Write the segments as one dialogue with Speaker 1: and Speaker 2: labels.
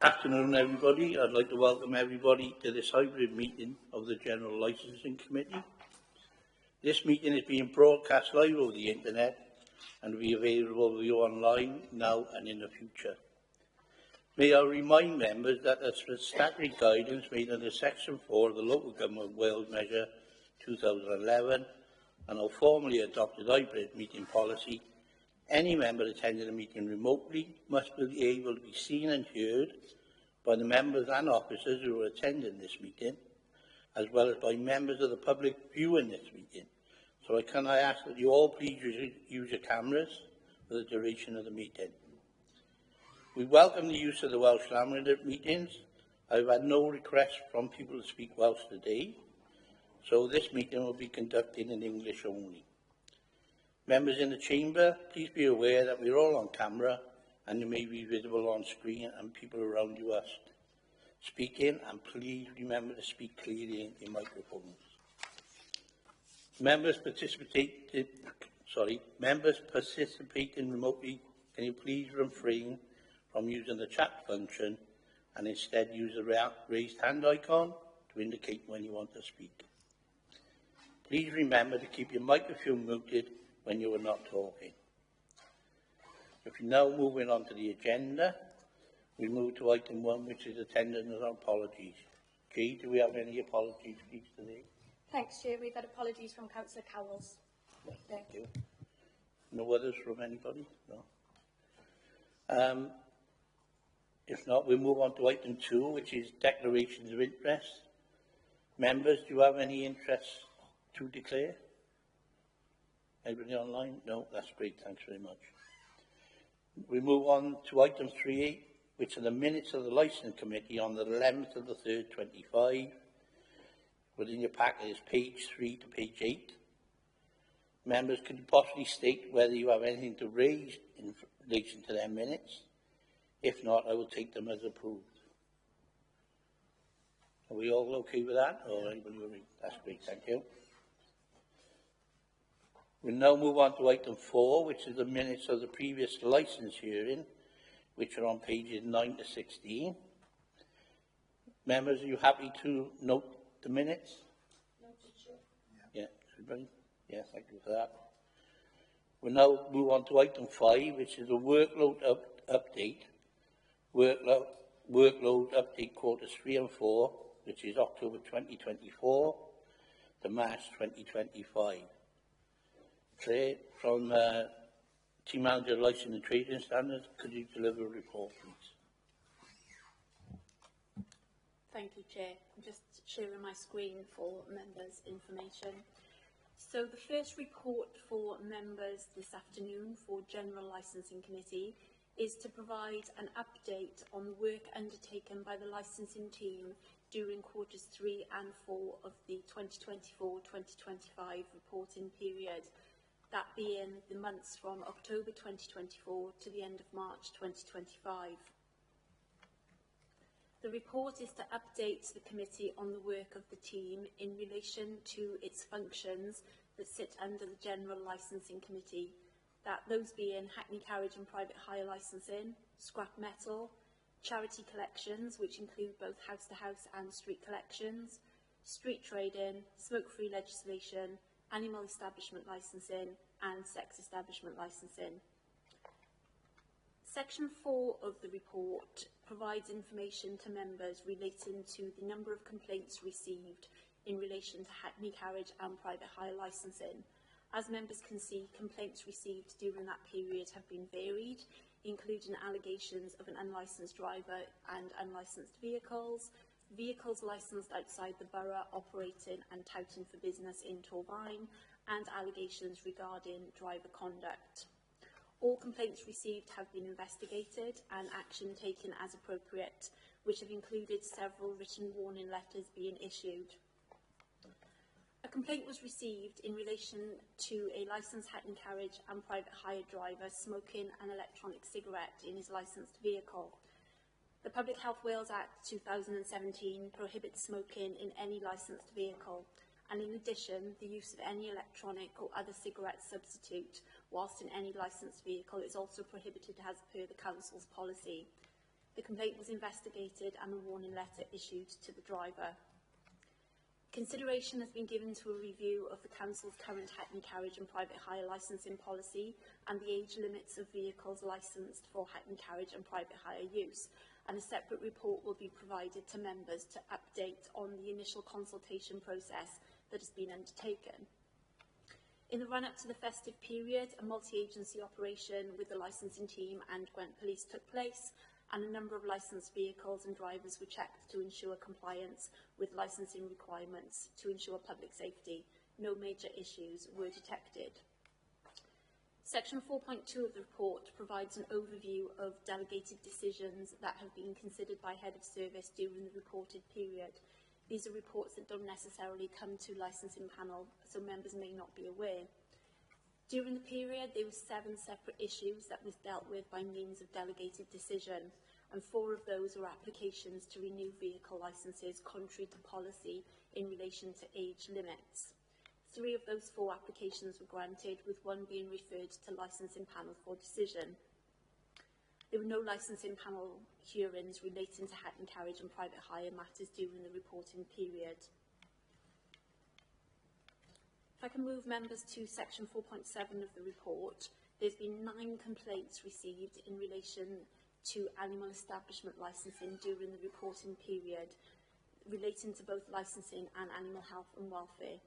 Speaker 1: Afternoon, everybody. I'd like to welcome everybody to this hybrid meeting of the General Licensing Committee. This meeting is being broadcast live over the internet and will be available to you online now and in the future. May I remind members that as for statutory guidance made under Section 4 of the Local Government Wales Measure 2011 and our formally adopted hybrid meeting policy, any member attending a meeting remotely must be able to be seen and heard by the members and officers who are attending this meeting, as well as by members of the public viewing this meeting. So can I ask that you all please use your cameras for the duration of the meeting. We welcome the use of the Welsh language at meetings. I've had no requests from people to speak Welsh today, so this meeting will be conducted in English only. Members in the chamber, please be aware that we're all on camera and you may be visible on screen and people around you are speaking, and please remember to speak clearly in your microphones. Members participating remotely, can you please refrain from using the chat function and instead use the raised hand icon to indicate when you want to speak. Please remember to keep your microphone muted when you are not talking. If you're now moving on to the agenda, we move to item 1, which is attendance and apologies. Jay, do we have any apologies, please, today?
Speaker 2: Thanks, Chair. We've had apologies from Councillor Cowles.
Speaker 1: Thank you. No others from anybody? No. If not, we'll move on to item 2, which is declarations of interest. Members, do you have any interests to declare? Anybody online? No, that's great. Thanks very much. We move on to item 3, which are the minutes of the Licensing Committee on the 11th of the 3rd, 25. Within your packet is page 3 to page 8. Members, could you possibly state whether you have anything to raise in relation to their minutes? If not, I will take them as approved. Are we all okay with that? Or anybody? That's great. Thank you. We'll now move on to item 4, which is the minutes of the previous licence hearing, which are on pages 9 to 16. Members, are you happy to note the minutes? Yeah, everybody? Yeah, thank you for that. We'll now move on to item 5, which is a workload update. Workload update quarters 3 and 4, which is October 2024 to March 2025. Claire, from Team Manager Licensing and Trading Standards, could you deliver a report, please?
Speaker 2: Thank you, Chair. I'm just sharing my screen for members' information. So the first report for members this afternoon for General Licensing Committee is to provide an update on the work undertaken by the licensing team during quarters 3 and 4 of the 2024-2025 reporting period, that being the months from October 2024 to the end of March 2025. The report is to update the committee on the work of the team in relation to its functions that sit under the General Licensing Committee, that those being Hackney Carriage and Private Hire Licensing, scrap metal, charity collections, which include both house-to-house and street collections, street trading, smoke-free legislation, animal establishment licensing and sex establishment licensing. Section 4 of the report provides information to members relating to the number of complaints received in relation to Hackney Carriage and Private Hire Licensing. As members can see, complaints received during that period have been varied, including allegations of an unlicensed driver and unlicensed vehicles, vehicles licensed outside the borough operating and touting for business in Torvine, and allegations regarding driver conduct. All complaints received have been investigated and action taken as appropriate, which have included several written warning letters being issued. A complaint was received in relation to a licensed Hackney Carriage and Private Hire driver smoking an electronic cigarette in his licensed vehicle. The Public Health Wales Act 2017 prohibits smoking in any licensed vehicle, and in addition, the use of any electronic or other cigarette substitute whilst in any licensed vehicle is also prohibited as per the Council's policy. The complaint was investigated and a warning letter issued to the driver. Consideration has been given to a review of the Council's current hackney carriage and private hire licensing policy and the age limits of vehicles licensed for hackney carriage and private hire use, and a separate report will be provided to members to update on the initial consultation process that has been undertaken. In the run-up to the festive period, a multi-agency operation with the licensing team and Gwent Police took place, and a number of licensed vehicles and drivers were checked to ensure compliance with licensing requirements to ensure public safety. No major issues were detected. Section 4.2 of the report provides an overview of delegated decisions that have been considered by Head of Service during the reported period. These are reports that don't necessarily come to licensing panel, so members may not be aware. During the period, there were 7 separate issues that was dealt with by means of delegated decision, and 4 of those were applications to renew vehicle licences contrary to policy in relation to age limits. 3 of those 4 applications were granted, with 1 being referred to licensing panel for decision. There were no licensing panel hearings relating to hackney carriage and private hire matters during the reporting period. If I can move members to section 4.7 of the report, there's been 9 complaints received in relation to animal establishment licensing during the reporting period, relating to both licensing and animal health and welfare.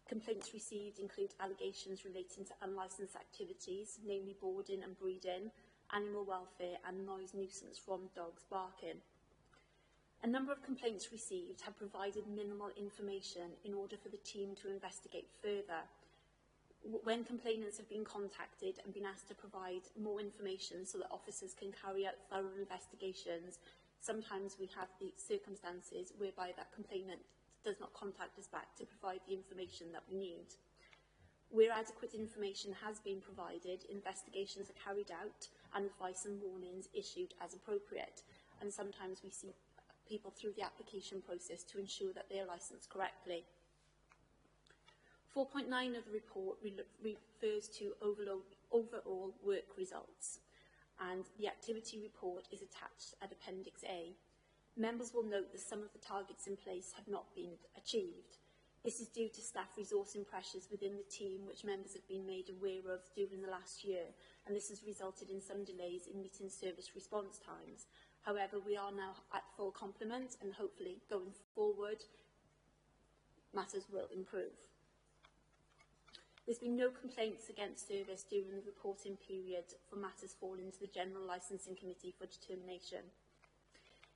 Speaker 2: Complaints received include allegations relating to unlicensed activities, namely boarding and breeding, animal welfare and noise nuisance from dogs barking. A number of complaints received have provided minimal information in order for the team to investigate further. When complainants have been contacted and been asked to provide more information so that officers can carry out thorough investigations, sometimes we have the circumstances whereby that complainant does not contact us back to provide the information that we need. Where adequate information has been provided, investigations are carried out and advice and warnings issued as appropriate. And sometimes we see people through the application process to ensure that they are licensed correctly. 4.9 of the report refers to overall work results, and the activity report is attached at Appendix A. Members will note that some of the targets in place have not been achieved. This is due to staff resourcing pressures within the team, which members have been made aware of during the last year, and this has resulted in some delays in meeting service response times. However, we are now at full complement, and hopefully, going forward, matters will improve. There's been no complaints against service during the reporting period for matters falling to the General Licensing Committee for determination.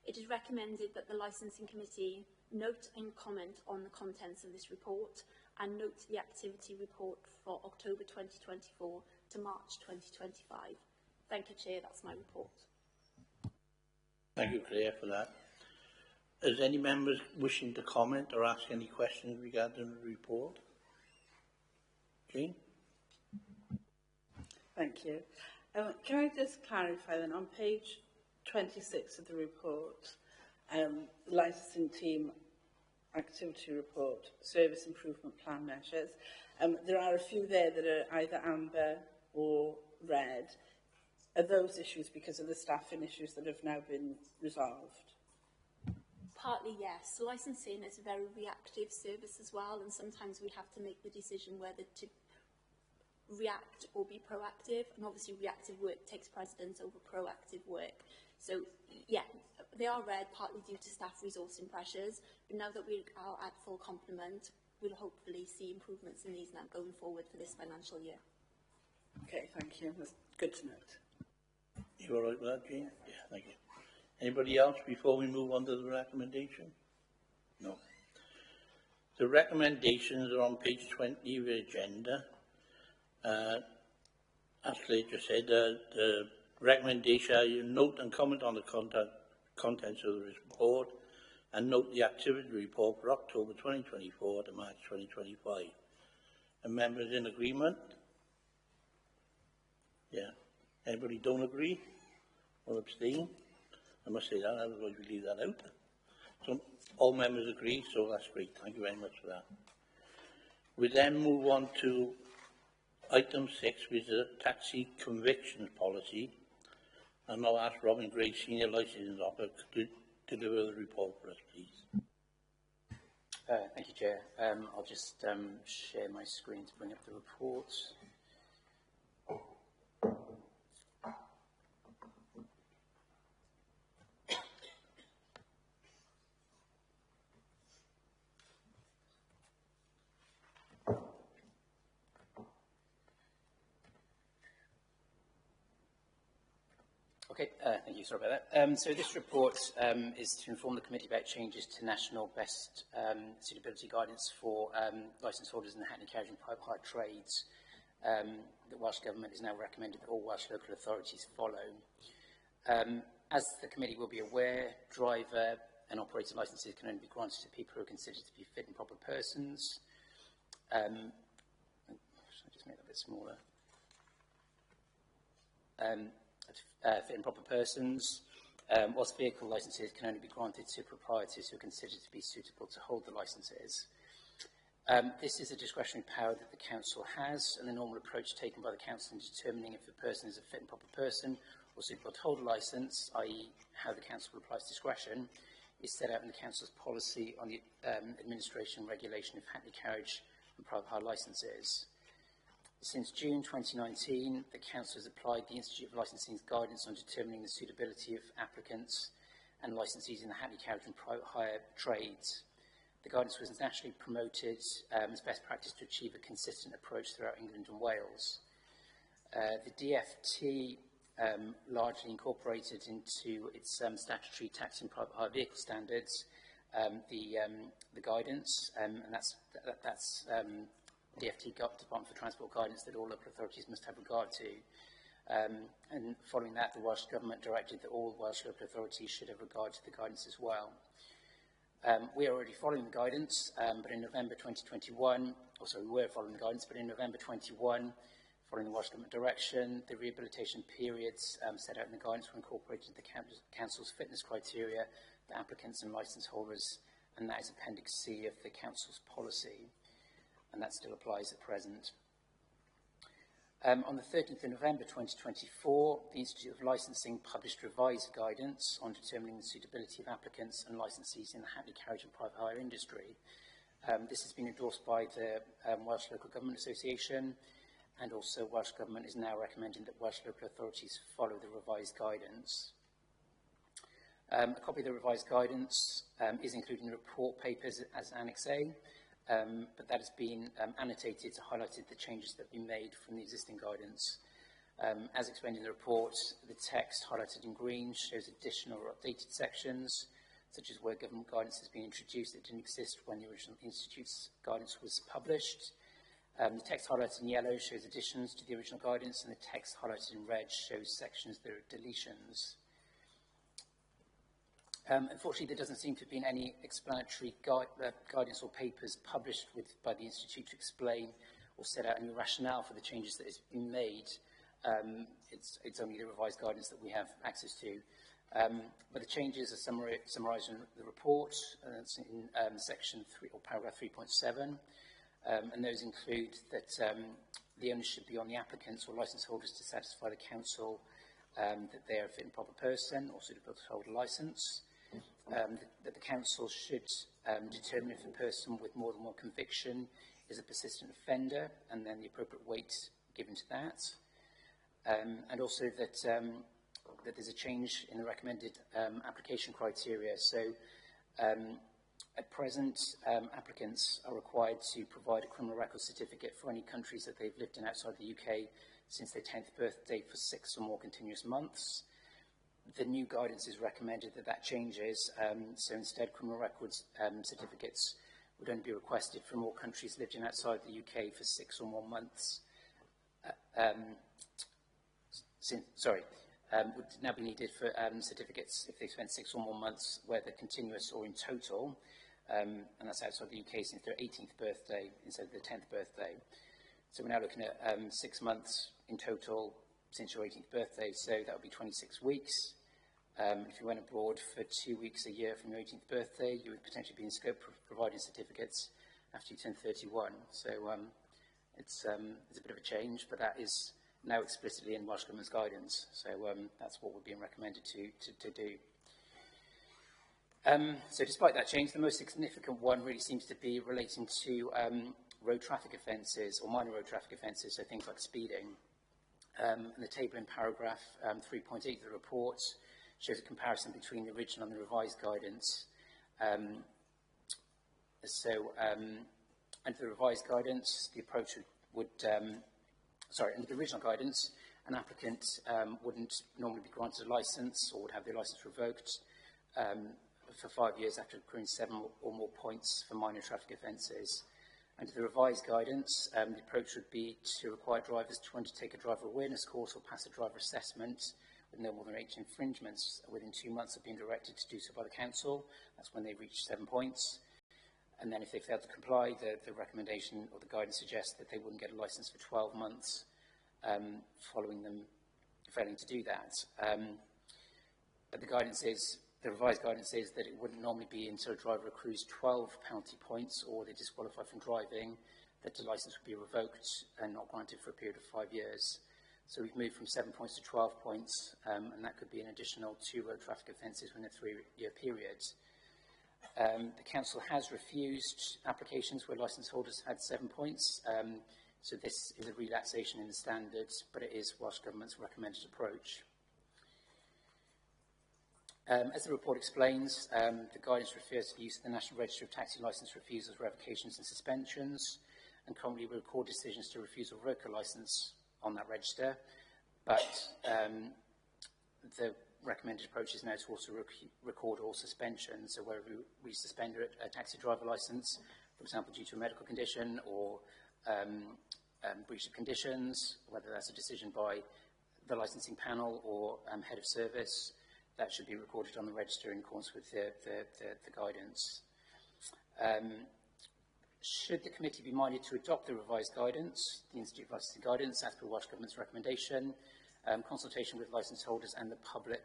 Speaker 2: It is recommended that the Licensing Committee note and comment on the contents of this report and note the activity report for October 2024 to March 2025. Thank you, Chair. That's my report.
Speaker 1: Thank you, Claire, for that. Is any members wishing to comment or ask any questions regarding the report? Jean?
Speaker 3: Thank you. Can I just clarify then, on page 26 of the report, licensing team activity report, service improvement plan measures, there are a few there that are either amber or red. Are those issues because of the staffing issues that have now been resolved?
Speaker 2: Partly, yes. Licensing is a very reactive service as well, and sometimes we have to make the decision whether to react or be proactive, and obviously reactive work takes precedence over proactive work. So, yeah, they are red, partly due to staff resourcing pressures, but now that we are at full complement, we'll hopefully see improvements in these now going forward for this financial year.
Speaker 3: Okay, thank you. That's good to note.
Speaker 1: You all right with that, Jean? Yeah, thank you. Anybody else before we move on to the recommendation? No. The recommendations are on page 20 of the agenda. As Claire just said, the recommendation, you note and comment on the contents of the report and note the activity report for October 2024 to March 2025. And members in agreement? Yeah. Anybody don't agree or abstain? I must say that, otherwise we leave that out. So all members agree, so that's great. Thank you very much for that. We then move on to item 6, which is a taxi convictions policy. I'll now ask Robin Gray, Senior Licensing Officer, to deliver the report for us, please.
Speaker 4: Thank you, Chair. I'll just share my screen to bring up the report. Okay, thank you. Sorry about that. So this report is to inform the committee about changes to national best suitability guidance for licence holders in the Hackney Carriage and Private Hire trades. The Welsh Government is now recommended that all Welsh local authorities follow. As the committee will be aware, driver and operator licences can only be granted to people who are considered to be fit and proper persons. Should I just make that a bit smaller? Fit and proper persons, whilst vehicle licences can only be granted to proprietors who are considered to be suitable to hold the licences. This is a discretionary power that the Council has, and the normal approach taken by the Council in determining if a person is a fit and proper person or suitable to hold a licence, i.e. how the Council applies discretion, is set out in the Council's policy on the administration and regulation of Hackney Carriage and Private Hire licences. Since June 2019, the Council has applied the Institute of Licensing's guidance on determining the suitability of applicants and licensees in the Hackney Carriage and Private Hire trades. The guidance was nationally promoted as best practice to achieve a consistent approach throughout England and Wales. The DFT largely incorporated into its statutory taxi and private hire vehicle standards the guidance, and that's DFT Department for Transport guidance that all local authorities must have regard to. And following that, the Welsh Government directed that all Welsh local authorities should have regard to the guidance as well. We are already following the guidance, but in November 2021, we were following the guidance, but in November 21, following the Welsh Government direction, the rehabilitation periods set out in the guidance were incorporated into the Council's fitness criteria for applicants and licence holders, and that is Appendix C of the Council's policy, and that still applies at present. On the 13th of November 2024, the Institute of Licensing published revised guidance on determining the suitability of applicants and licensees in the Hackney Carriage and Private Hire industry. This has been endorsed by the Welsh Local Government Association, and also Welsh Government is now recommending that Welsh local authorities follow the revised guidance. A copy of the revised guidance is included in the report papers as Annex A, but that has been annotated to highlight the changes that have been made from the existing guidance. As explained in the report, the text highlighted in green shows additional or updated sections, such as where government guidance has been introduced that didn't exist when the original Institute's guidance was published. The text highlighted in yellow shows additions to the original guidance, and the text highlighted in red shows sections that are deletions. Unfortunately, there doesn't seem to have been any explanatory guidance or papers published by the Institute to explain or set out any rationale for the changes that has been made. It's only the revised guidance that we have access to. But the changes are summarised in the report. It's in section 3 or paragraph 3.7. And those include that the onus should be on the applicants or licence holders to satisfy the council that they are a fit and proper person or suitable to hold a licence. That the council should determine if a person with more than one conviction is a persistent offender, and then the appropriate weight given to that. And also that, that there's a change in the recommended application criteria. So at present, applicants are required to provide a criminal record certificate for any countries that they've lived in outside the UK since their 10th birthday for 6 or more continuous months. The new guidance is recommended that changes, so instead criminal records certificates would only be requested from all countries lived in outside the UK for 6 or more months. Would now be needed for certificates if they spent 6 or more months, whether continuous or in total, and that's outside the UK since their 18th birthday instead of their 10th birthday. So we're now looking at 6 months in total since your 18th birthday, so that would be 26 weeks. If you went abroad for 2 weeks a year from your 18th birthday, you would potentially be in scope for providing certificates after you turn 31. So it's a bit of a change, but that is now explicitly in Welsh Government's guidance. So that's what we're being recommended to do. So despite that change, the most significant one really seems to be relating to road traffic offences or minor road traffic offences, so things like speeding. And the table in paragraph 3.8 of the report shows a comparison between the original and the revised guidance. Under the revised guidance, the approach under the original guidance, an applicant wouldn't normally be granted a licence or would have their licence revoked for 5 years after accruing 7 or more points for minor traffic offences. Under the revised guidance, the approach would be to require drivers to undertake a driver awareness course or pass a driver assessment with no more than 8 infringements within 2 months of being directed to do so by the council. That's when they reach 7 points. And then if they fail to comply, the recommendation or the guidance suggests that they wouldn't get a licence for 12 months following them failing to do that. But the revised guidance is that it wouldn't normally be until a driver accrues 12 penalty points or they disqualify from driving that the licence would be revoked and not granted for a period of 5 years. So we've moved from 7 points to 12 points, and that could be an additional 2 road traffic offences within a 3-year period. The council has refused applications where licence holders had 7 points, so this is a relaxation in the standards, but it is Welsh Government's recommended approach. As the report explains, the guidance refers to the use of the National Register of Taxi Licence Refusals, Revocations and Suspensions, and currently we record decisions to refuse or revoke a licence on that register, but the recommended approach is now to also record all suspensions. So where we suspend a taxi driver licence, for example, due to a medical condition or breach of conditions, whether that's a decision by the licensing panel or head of service, that should be recorded on the register in accordance with the guidance. Should the committee be minded to adopt the revised guidance, the Institute of Licensing Guidance, as per Welsh Government's recommendation, consultation with licence holders and the public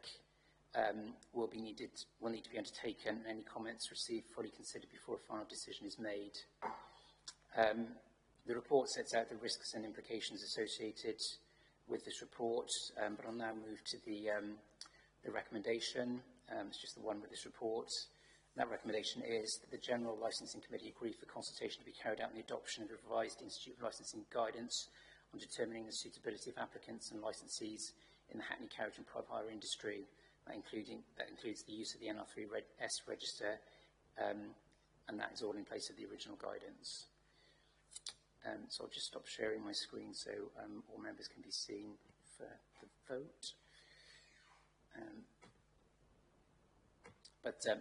Speaker 4: will need to be undertaken, and any comments received fully considered before a final decision is made. The report sets out the risks and implications associated with this report, but I'll now move to the recommendation. It's just the one with this report. That recommendation is that the General Licensing Committee agree for consultation to be carried out in the adoption of the revised Institute of Licensing Guidance on determining the suitability of applicants and licensees in the Hackney carriage and private hire industry. That includes the use of the NR3S register, and that is all in place of the original guidance. So I'll just stop sharing my screen so all members can be seen for the vote.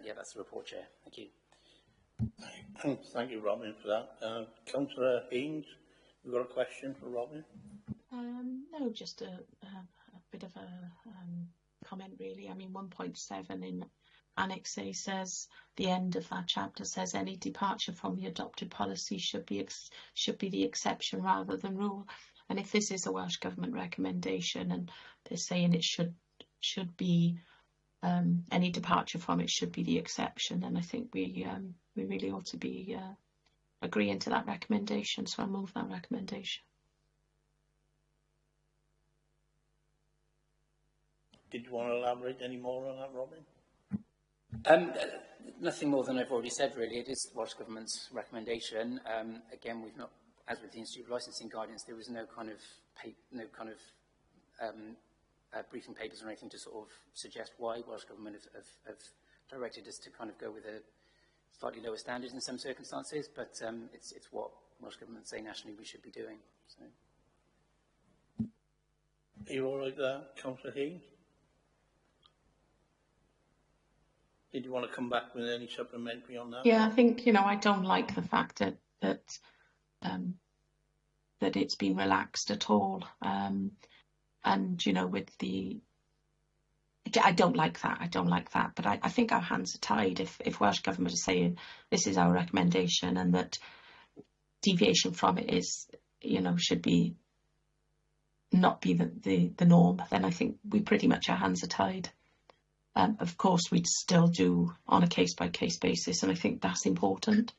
Speaker 4: Yeah, that's the report, Chair. Thank you.
Speaker 1: Thank you, Robin, for that. Councillor Haynes, you've got a question for Robin?
Speaker 5: No, just a bit of a comment, really. I mean, 1.7 in Annex A says, the end of that chapter says, any departure from the adopted policy should be the exception rather than rule. And if this is a Welsh Government recommendation and they're saying it should be any departure from it should be the exception, and I think we really ought to be agreeing to that recommendation. So I'll move that recommendation.
Speaker 1: Did you want to elaborate any more on that, Robin?
Speaker 4: Nothing more than I've already said, really. It is Welsh Government's recommendation. Again, we've not, as with the Institute of Licensing Guidance, there was no kind of briefing papers or anything to sort of suggest why Welsh Government have directed us to kind of go with a slightly lower standard in some circumstances, but it's what Welsh Government say nationally we should be doing. So.
Speaker 1: Are you all right there, Councillor Haynes? Did you want to come back with any supplementary on that?
Speaker 5: Yeah, I think, I don't like the fact that it's been relaxed at all. And, with I don't like that. But I think our hands are tied if Welsh Government is saying this is our recommendation and that deviation from it is, should be not be the norm, then I think we pretty much our hands are tied. Of course, we'd still do on a case-by-case basis, and I think that's important.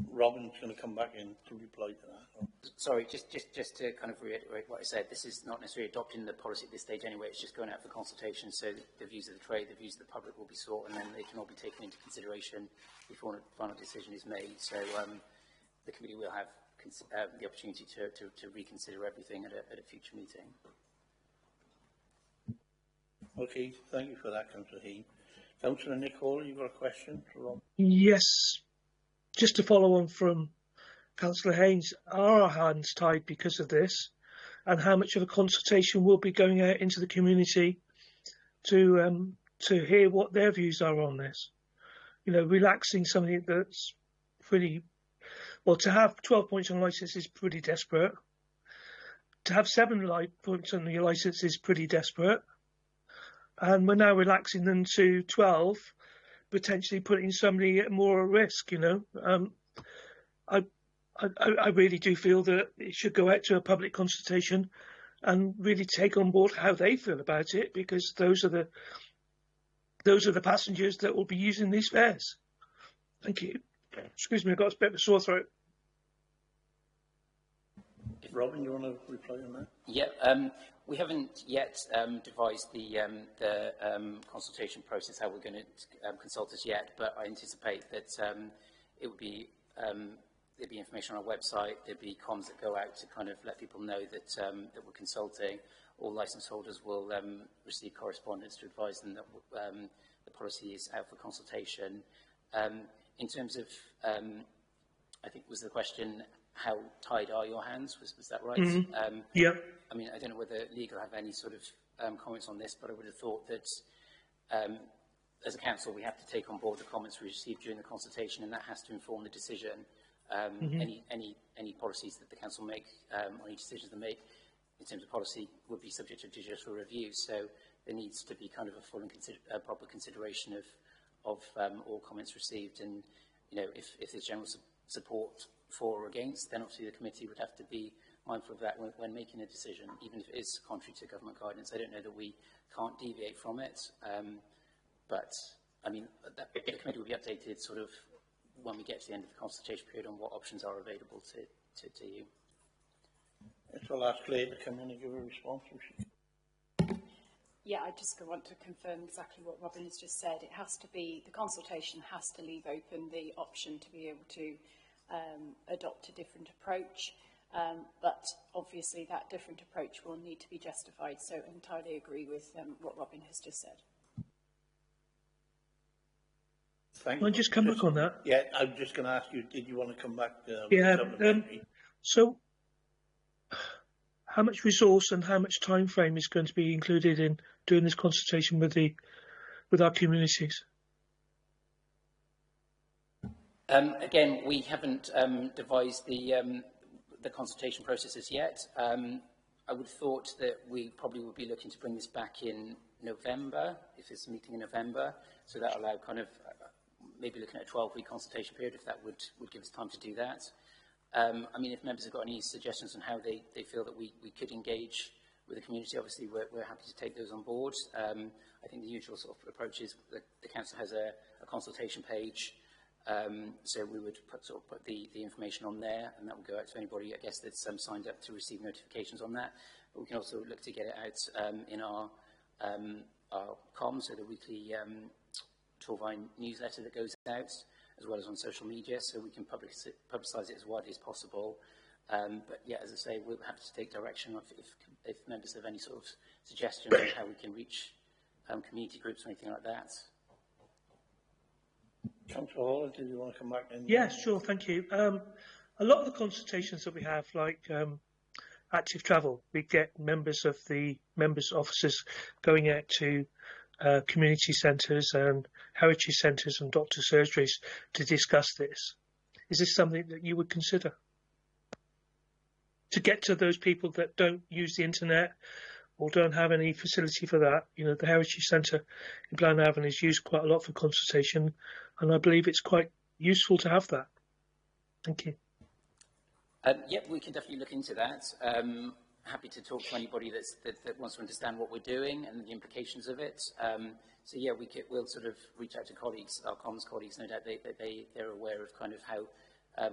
Speaker 1: Robin's going to come back in to reply to that.
Speaker 4: Sorry, just to kind of reiterate what I said, this is not necessarily adopting the policy at this stage anyway, it's just going out for consultation, so the views of the trade, the views of the public will be sought, and then they can all be taken into consideration before a final decision is made. So the committee will have the opportunity to reconsider everything at a future meeting.
Speaker 1: Okay, thank you for that, Councillor Hean. Councillor Nick Hall, you've got a question for Rob?
Speaker 6: Yes, just to follow on from Councillor Haynes, are our hands tied because of this? And how much of a consultation will be going out into the community to hear what their views are on this? You know, relaxing something that's pretty, well, to have 12 points on licence is pretty desperate. To have 7 points on your licence is pretty desperate. And we're now relaxing them to 12, potentially putting somebody at more risk, you know. I really do feel that it should go out to a public consultation and really take on board how they feel about it, because those are the passengers that will be using these fares. Thank you. Excuse me, I've got a bit of a sore throat.
Speaker 1: Robin, you want to reply on that?
Speaker 4: Yeah, we haven't yet devised the consultation process, how we're going to consult us yet, but I anticipate that it would be there'd be information on our website, there'd be comms that go out to kind of let people know that that we're consulting. All licence holders will receive correspondence to advise them that the policy is out for consultation. In terms of, I think was the question, how tied are your hands? Was that right?
Speaker 6: Mm-hmm. Yeah.
Speaker 4: I mean, I don't know whether legal have any sort of comments on this, but I would have thought that as a council, we have to take on board the comments we received during the consultation, and that has to inform the decision. Any policies that the council make, or any decisions they make in terms of policy would be subject to judicial review. So there needs to be kind of a full and proper consideration of all comments received. And, you know, if there's general support for or against, then obviously the committee would have to be mindful of that when making a decision, even if it is contrary to government guidance. I don't know that we can't deviate from it, but I mean, the committee will be updated sort of when we get to the end of the consultation period on what options are available to you.
Speaker 1: Yes, I'll ask Claire to come in and give a response.
Speaker 7: Yeah, I just want to confirm exactly what Robin has just said. It has to be, the consultation has to leave open the option to be able to adopt a different approach, but obviously that different approach will need to be justified, so I entirely agree with what Robin has just said.
Speaker 1: Thank
Speaker 6: Can I just come back on that?
Speaker 1: Yeah, I'm just going to ask you, did you want to come back?
Speaker 6: Yeah, so how much resource and how much time frame is going to be included in doing this consultation with our communities?
Speaker 4: Again, we haven't devised the consultation processes yet. I would have thought that we probably would be looking to bring this back in November, if it's a meeting in November, so that will allow kind of maybe looking at a 12-week consultation period, if that would give us time to do that. I mean, if members have got any suggestions on how they feel that we could engage with the community, obviously we're happy to take those on board. I think the usual sort of approach is that the council has a consultation page, so we would put the information on there, and that will go out to anybody, I guess, that's signed up to receive notifications on that. But we can also look to get it out in our comms, so the weekly Torvine newsletter that goes out, as well as on social media, so we can publicise it as widely as possible. But yeah, as I say, we'll have to take direction if members have any sort of suggestions on how we can reach community groups or anything like that.
Speaker 1: Councillor Hall, do you want to come back in?
Speaker 6: Yeah, sure, thank you. A lot of the consultations that we have, like active travel, we get members of the members' offices going out to community centres and heritage centres and doctor surgeries to discuss this. Is this something that you would consider? To get to those people that don't use the internet or don't have any facility for that. You know, the Heritage Centre in Blanavon is used quite a lot for consultation, and I believe it's quite useful to have that. Thank you.
Speaker 4: Yeah, we can definitely look into that. Happy to talk to anybody that wants to understand what we're doing and the implications of it. So yeah, we'll sort of reach out to colleagues, our comms colleagues, no doubt they're aware of kind of how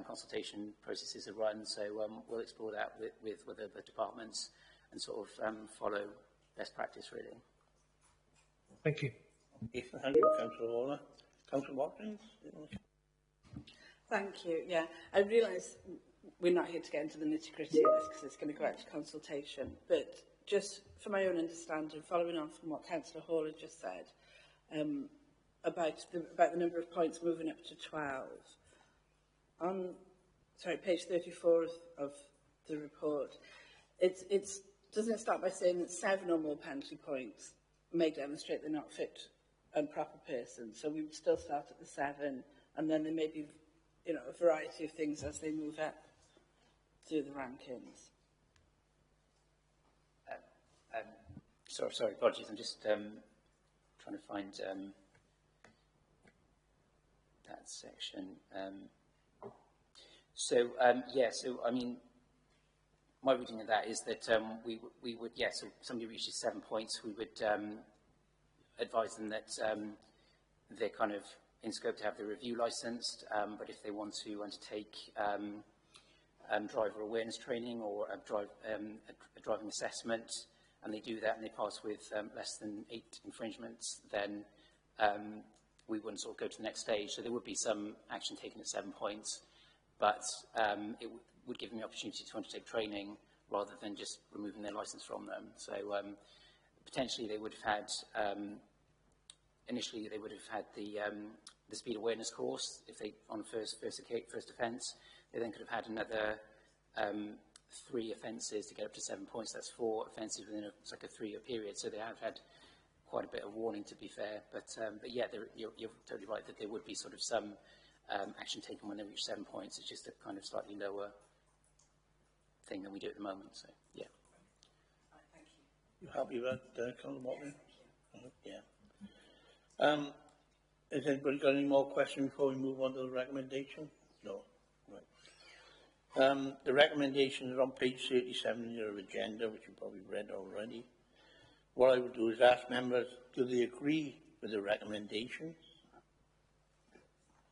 Speaker 4: consultation processes are run. So we'll explore that with other departments and sort of follow best practice, really.
Speaker 6: Thank you.
Speaker 1: Ethan, thank you, Councillor Waller. Councillor Watkins?
Speaker 3: Thank you. Yeah, I realise we're not here to get into the nitty-gritty of this because it's going to go out to consultation. But just for my own understanding, following on from what Councillor Hall had just said about the number of points moving up to 12, on page 34 of the report, doesn't it start by saying that 7 or more penalty points may demonstrate they're not fit and proper persons? So we would still start at the 7, and then there may be, you know, a variety of things as they move up through the rankings.
Speaker 4: Sorry, apologies. I'm just trying to find that section. So I mean, my reading of that is that we would, so somebody reaches 7 points, we would advise them that they're kind of in scope to have the review licensed, but if they want to undertake driver awareness training or a driving assessment, and they do that and they pass with less than 8 infringements, then we wouldn't sort of go to the next stage. So there would be some action taken at 7 points, but it would give them the opportunity to undertake training rather than just removing their licence from them. So potentially they would have had, initially they would have had the speed awareness course if they on first offence. They then could have had another 3 offences to get up to 7 points. That's 4 offences within a 3-year period. So they have had quite a bit of warning, to be fair. But yeah, you're totally right that there would be sort of some action taken when they reach 7 points. It's just a kind of slightly lower thing than we do at the moment. So yeah.
Speaker 3: Thank you.
Speaker 1: You happy with that, Councillor Watkins? Yeah. Has anybody got any more questions before we move on to the recommendation? No. Right. The recommendations are on page 37 in your agenda, which you've probably read already. What I would do is ask members, do they agree with the recommendations?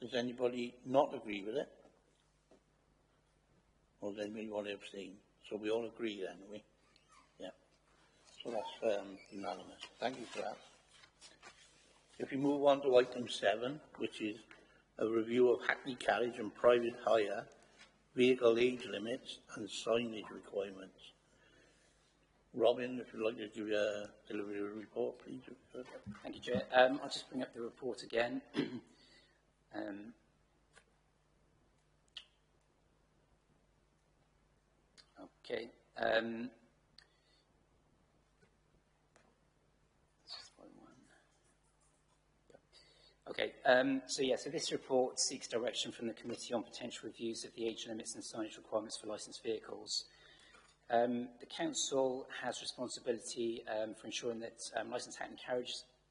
Speaker 1: Does anybody not agree with it? Or does anybody want to abstain? So we all agree then, do we? Yeah. So that's unanimous. Thank you for that. If we move on to item 7, which is a review of Hackney Carriage and private hire, vehicle age limits and signage requirements. Robin, if you'd like to give a delivery report, please.
Speaker 4: Thank you, Chair. I'll just bring up the report again. Okay. Okay, so this report seeks direction from the Committee on potential reviews of the age limits and signage requirements for licensed vehicles. The Council has responsibility for ensuring that licensed Hackney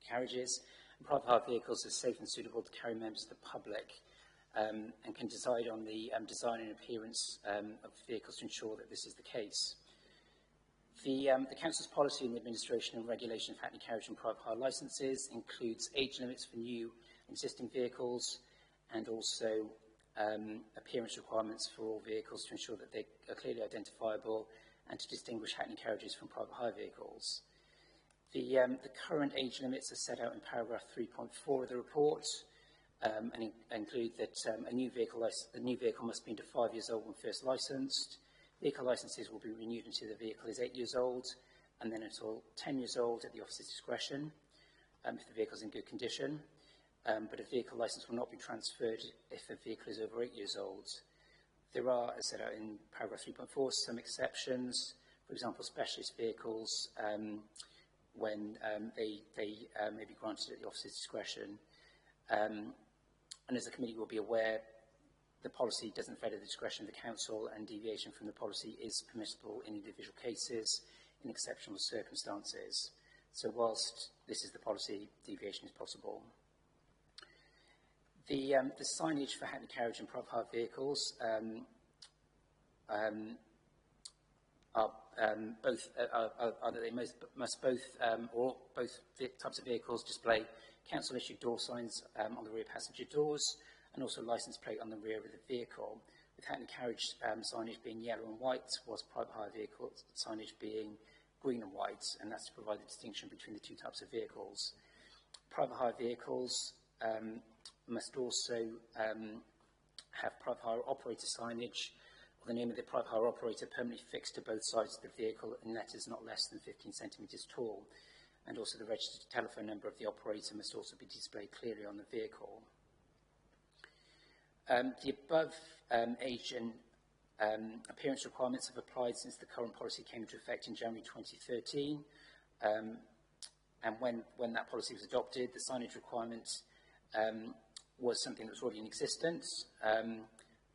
Speaker 4: carriages and private hire vehicles are safe and suitable to carry members of the public, and can decide on the design and appearance of vehicles to ensure that this is the case. The Council's policy on the administration and regulation of Hackney carriage and private hire licences includes age limits for new and existing vehicles, and also appearance requirements for all vehicles to ensure that they are clearly identifiable and to distinguish Hackney carriages from private hire vehicles. The current age limits are set out in paragraph 3.4 of the report, and include that a new vehicle must be under 5 years old when first licensed. Vehicle licences will be renewed until the vehicle is 8 years old, and then until 10 years old at the officer's discretion, if the vehicle is in good condition. But a vehicle licence will not be transferred if the vehicle is over 8 years old. There are, as set out in paragraph 3.4, some exceptions. For example, specialist vehicles, when they may be granted at the officer's discretion. And as the committee will be aware, the policy doesn't feather the discretion of the Council, and deviation from the policy is permissible in individual cases in exceptional circumstances. So whilst this is the policy, deviation is possible. The signage for Hackney carriage and private hire vehicles both types of vehicles display council-issued door signs on the rear passenger doors, and also licence plate on the rear of the vehicle, with Hackney Carriage signage being yellow and white, whilst private hire vehicle signage being green and white, and that's to provide the distinction between the two types of vehicles. Private hire vehicles must also have private hire operator signage, or the name of the private hire operator permanently fixed to both sides of the vehicle in letters not less than 15 centimetres tall. And also the registered telephone number of the operator must also be displayed clearly on the vehicle. The above age and appearance requirements have applied since the current policy came into effect in January 2013. And when that policy was adopted, the signage requirement was something that was already in existence,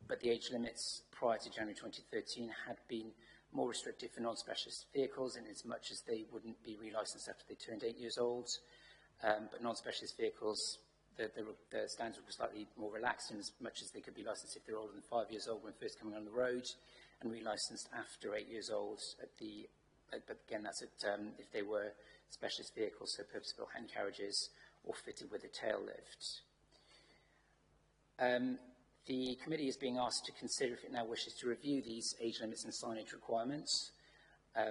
Speaker 4: but the age limits prior to January 2013 had been more restrictive for non-specialist vehicles in as much as they wouldn't be relicensed after they turned 8 years old. But non-specialist vehicles, the standards were slightly more relaxed in as much as they could be licensed if they're older than 5 years old when first coming on the road, and relicensed after 8 years old but again, that's if they were specialist vehicles, so purpose-built hand carriages or fitted with a tail lift. The committee is being asked to consider if it now wishes to review these age limits and signage requirements. As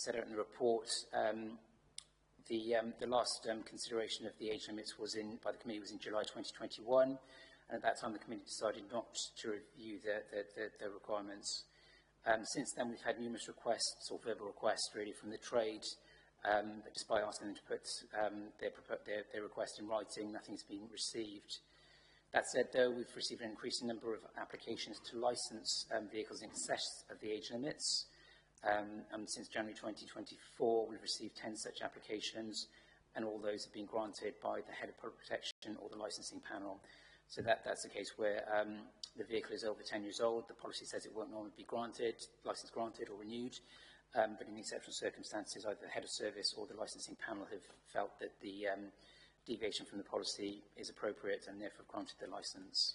Speaker 4: set out in the report, the last consideration of the age limits by the committee was in July 2021, and at that time the committee decided not to review the requirements. Since then, we've had numerous requests, or verbal requests, really, from the trade, but despite asking them to put their request in writing, nothing's been received. That said, though, we've received an increasing number of applications to licence vehicles in excess of the age limits. And since January 2024, we've received 10 such applications, and all those have been granted by the Head of Public Protection or the licensing panel. So that's the case where the vehicle is over 10 years old. The policy says it won't normally be licence granted or renewed, but in exceptional circumstances, either the Head of Service or the licensing panel have felt that the deviation from the policy is appropriate and therefore granted the licence.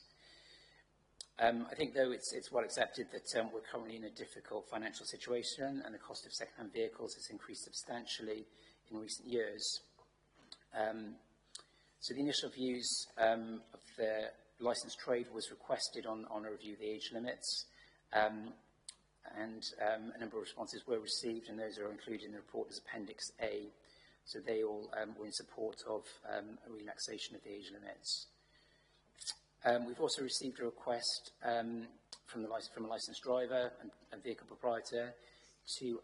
Speaker 4: I think, though, it's well accepted that we're currently in a difficult financial situation and the cost of second-hand vehicles has increased substantially in recent years. So the initial views of the licensed trade was requested on a review of the age limits, and a number of responses were received, and those are included in the report as Appendix A. So they all were in support of a relaxation of the age limits. We've also received a request from a licensed driver and vehicle proprietor to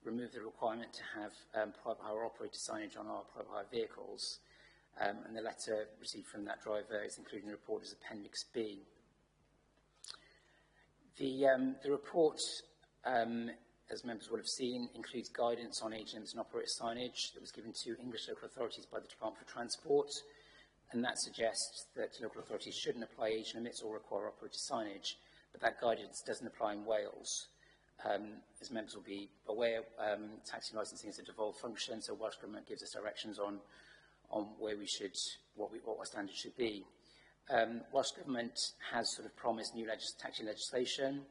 Speaker 4: remove the requirement to have private hire operator signage on our private hire vehicles. And the letter received from that driver is included in the report as Appendix B. The report, as members will have seen, includes guidance on age limits and operator signage that was given to English local authorities by the Department for Transport, and that suggests that local authorities shouldn't apply age limits or require operator signage, but that guidance doesn't apply in Wales. As members will be aware, taxi licensing is a devolved function, so Welsh Government gives us directions on where we should, what our standards should be. Welsh Government has sort of promised new taxi legislation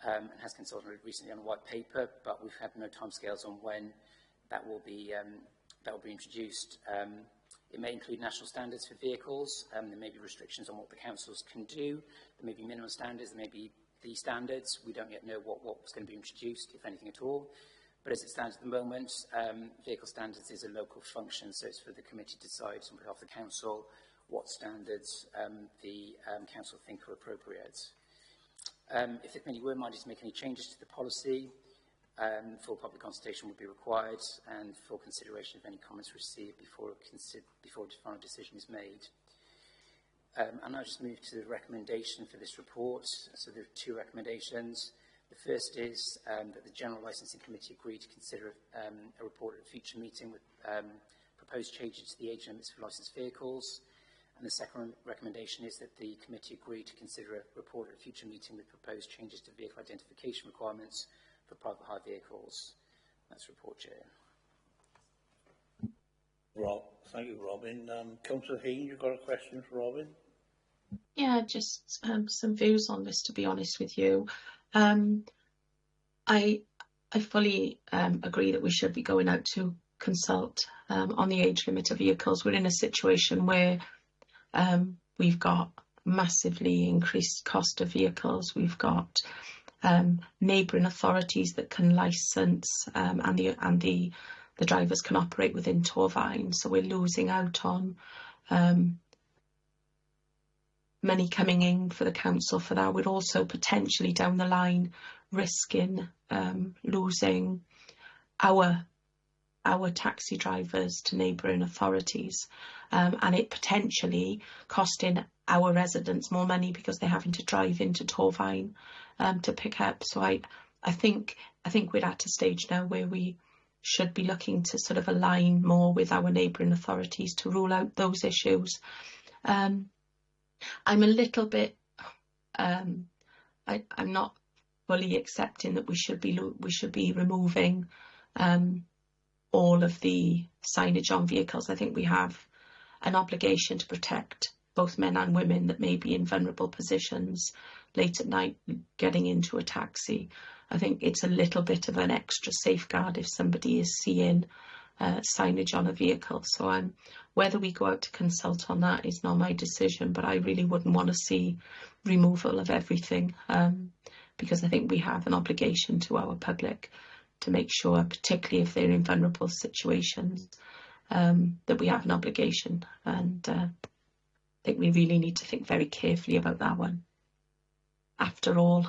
Speaker 4: and has consulted recently on a white paper, but we've had no timescales on when that will be introduced. It may include national standards for vehicles. There may be restrictions on what the councils can do. There may be minimum standards. There may be the standards. We don't yet know what's going to be introduced, if anything at all. But as it stands at the moment, vehicle standards is a local function, so it's for the committee to decide on behalf of the council what standards the council think are appropriate. If the committee were minded to make any changes to the policy, full public consultation would be required and full consideration of any comments received before the final decision is made. I'll now just move to the recommendation for this report. So there are two recommendations. The first is that the General Licensing Committee agreed to consider a report at a future meeting with proposed changes to the age limits for licensed vehicles. And the second recommendation is that the committee agreed to consider a report at a future meeting with proposed changes to vehicle identification requirements for private hire vehicles. That's the report, Chair.
Speaker 1: Thank you, Robin. Councillor Haynes, you've got a question for Robin?
Speaker 5: Yeah, just some views on this, to be honest with you. I fully agree that we should be going out to consult on the age limit of vehicles. We're in a situation where We've got massively increased cost of vehicles. We've got neighbouring authorities that can licence, and the drivers can operate within Torfaen. So we're losing out on money coming in for the council for that. We're also potentially down the line risking losing our taxi drivers to neighbouring authorities, and it potentially costing our residents more money because they're having to drive into Torfaen to pick up. So I think we're at a stage now where we should be looking to sort of align more with our neighbouring authorities to rule out those issues. I'm a little bit, I'm not fully accepting that we should be removing all of the signage on vehicles. I think we have an obligation to protect both men and women that may be in vulnerable positions late at night getting into a taxi. I think it's a little bit of an extra safeguard if somebody is seeing signage on a vehicle. So whether we go out to consult on that is not my decision, but I really wouldn't want to see removal of everything, because I think we have an obligation to our public to make sure, particularly if they're in vulnerable situations, that we have an obligation. And I think we really need to think very carefully about that one. After all,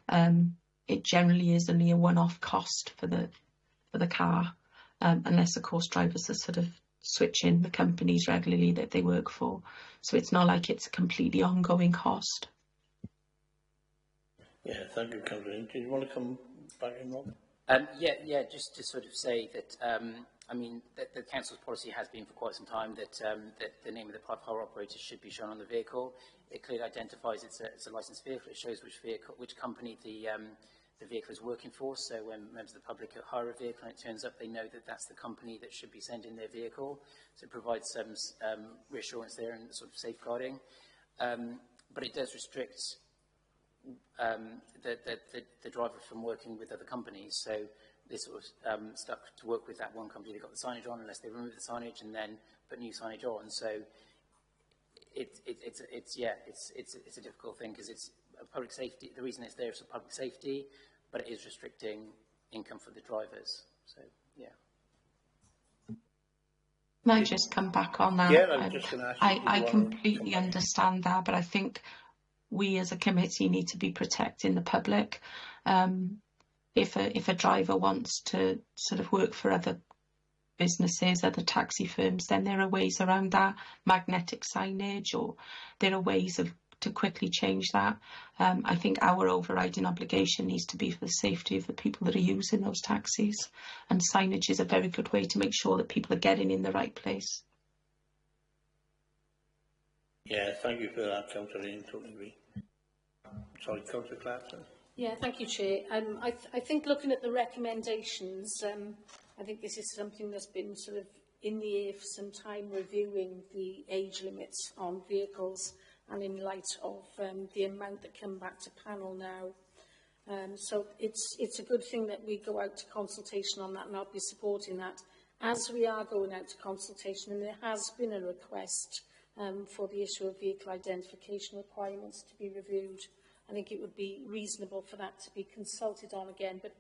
Speaker 5: it generally is only a one-off cost for the car, unless of course drivers are sort of switching the companies regularly that they work for. So it's not like it's a completely ongoing cost.
Speaker 1: Yeah, thank you, Councillor. Do you want to come back in, Rob?
Speaker 4: Yeah, just to sort of say that, I mean, the council's policy has been for quite some time that the name of the private hire operator should be shown on the vehicle. It clearly identifies it's a licensed vehicle. It shows which company the vehicle is working for. So when members of the public hire a vehicle and it turns up, they know that that's the company that should be sending their vehicle. So it provides some reassurance there and sort of safeguarding. But it does restrict the driver from working with other companies. So they're sort of stuck to work with that one company that got the signage on unless they remove the signage and then put new signage on. So it's a difficult thing because it's a public safety. The reason it's there is for public safety, but it is restricting income for the drivers. So yeah.
Speaker 5: Can I just come back on that?
Speaker 1: Yeah, I was just going to ask you.
Speaker 5: I completely understand that, but I think we as a committee need to be protecting the public. If a driver wants to sort of work for other businesses, other taxi firms, then there are ways around that, magnetic signage, or there are ways to quickly change that. I think our overriding obligation needs to be for the safety of the people that are using those taxis, and signage is a very good way to make sure that people are getting in the right place.
Speaker 1: Yeah, thank you for that, Councillor. I totally agree. Sorry, Councillor Clarkson.
Speaker 8: Yeah, thank you, Chair. I think looking at the recommendations, I think this is something that's been sort of in the air for some time, reviewing the age limits on vehicles, and in light of the amount that come back to panel now. So it's a good thing that we go out to consultation on that, and I'll be supporting that. As we are going out to consultation, and there has been a request for the issue of vehicle identification requirements to be reviewed, I think it would be reasonable for that to be consulted on again, but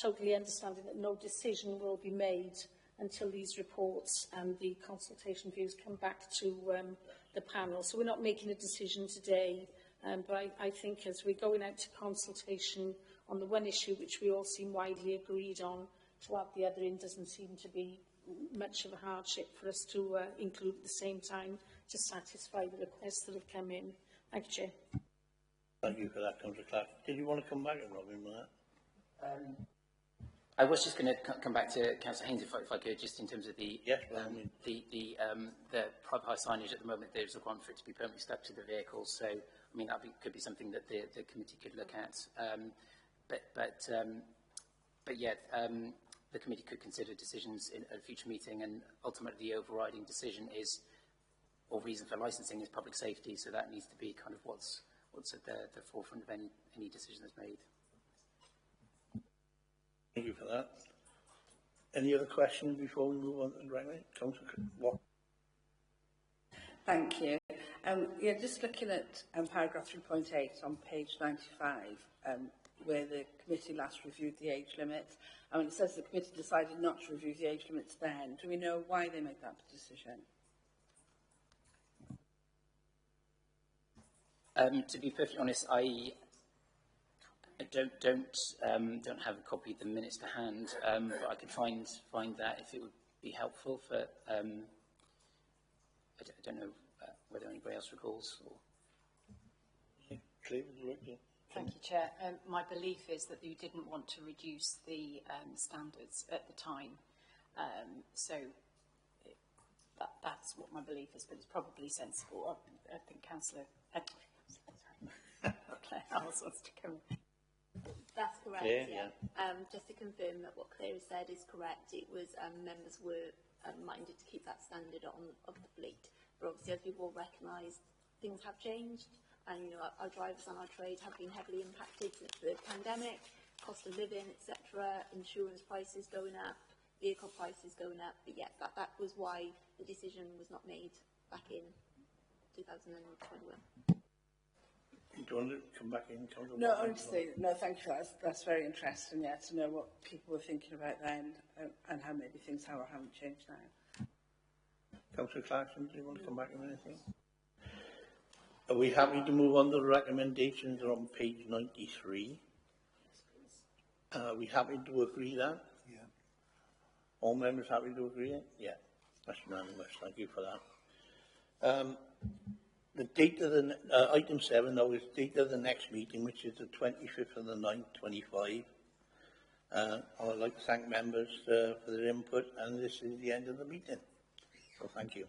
Speaker 8: totally understanding that no decision will be made until these reports and the consultation views come back to the panel. So we're not making a decision today, but I think as we're going out to consultation on the one issue which we all seem widely agreed on, to add the other in doesn't seem to be much of a hardship for us to include at the same time to satisfy the requests that have come in. Thank you, Chair.
Speaker 1: Thank you for that, Councillor Clark. Did you want to come back, Robin, with that?
Speaker 4: I was just going to come back to Councillor Haynes, if I could, just in terms of the private hire signage at the moment. There's a requirement for it to be permanently stuck to the vehicle, so I mean that could be something that the committee could look at. But yeah, the committee could consider decisions in a future meeting, and ultimately the overriding decision is, or reason for licensing, is public safety. So that needs to be kind of what's at the forefront of any decision that's made.
Speaker 1: Thank you for that. Any other questions before we move on to the Councillor Watt?
Speaker 3: Thank you. Yeah, just looking at paragraph 3.8 on page 95, where the committee last reviewed the age limits. It says the committee decided not to review the age limits then. Do we know why they made that decision?
Speaker 4: To be perfectly honest, I don't have a copy of the minutes to hand, but I could find that if it would be helpful for. I don't know whether anybody else recalls. Or...
Speaker 7: Thank you, Chair. My belief is that you didn't want to reduce the standards at the time, that's what my belief is, but it's probably sensible. I think Councillor Claire Howells wants to come.
Speaker 2: That's correct,
Speaker 1: Yeah.
Speaker 2: Just to confirm that what Claire has said is correct, it was members were minded to keep that standard on of the fleet. But obviously, as we've all recognised, things have changed, and our drivers and our trade have been heavily impacted since the pandemic, cost of living, etc., insurance prices going up, vehicle prices going up. But yeah, that was why the decision was not made back in 2021.
Speaker 1: Do you want to come back in?
Speaker 3: No, honestly, no, thank you. That's very interesting, yeah, to know what people were thinking about then and how maybe things have or haven't changed now.
Speaker 1: Councillor Clarkson, do you want to come back on anything? Are we happy to move on to the recommendations on page 93? Are we happy to agree that? Yeah. All members happy to agree? Yeah. That's unanimous. Thank you for that. The date of the item 7 now is date of the next meeting, which is the 25th of the 9th, 25. I would like to thank members for their input, and this is the end of the meeting. So thank you.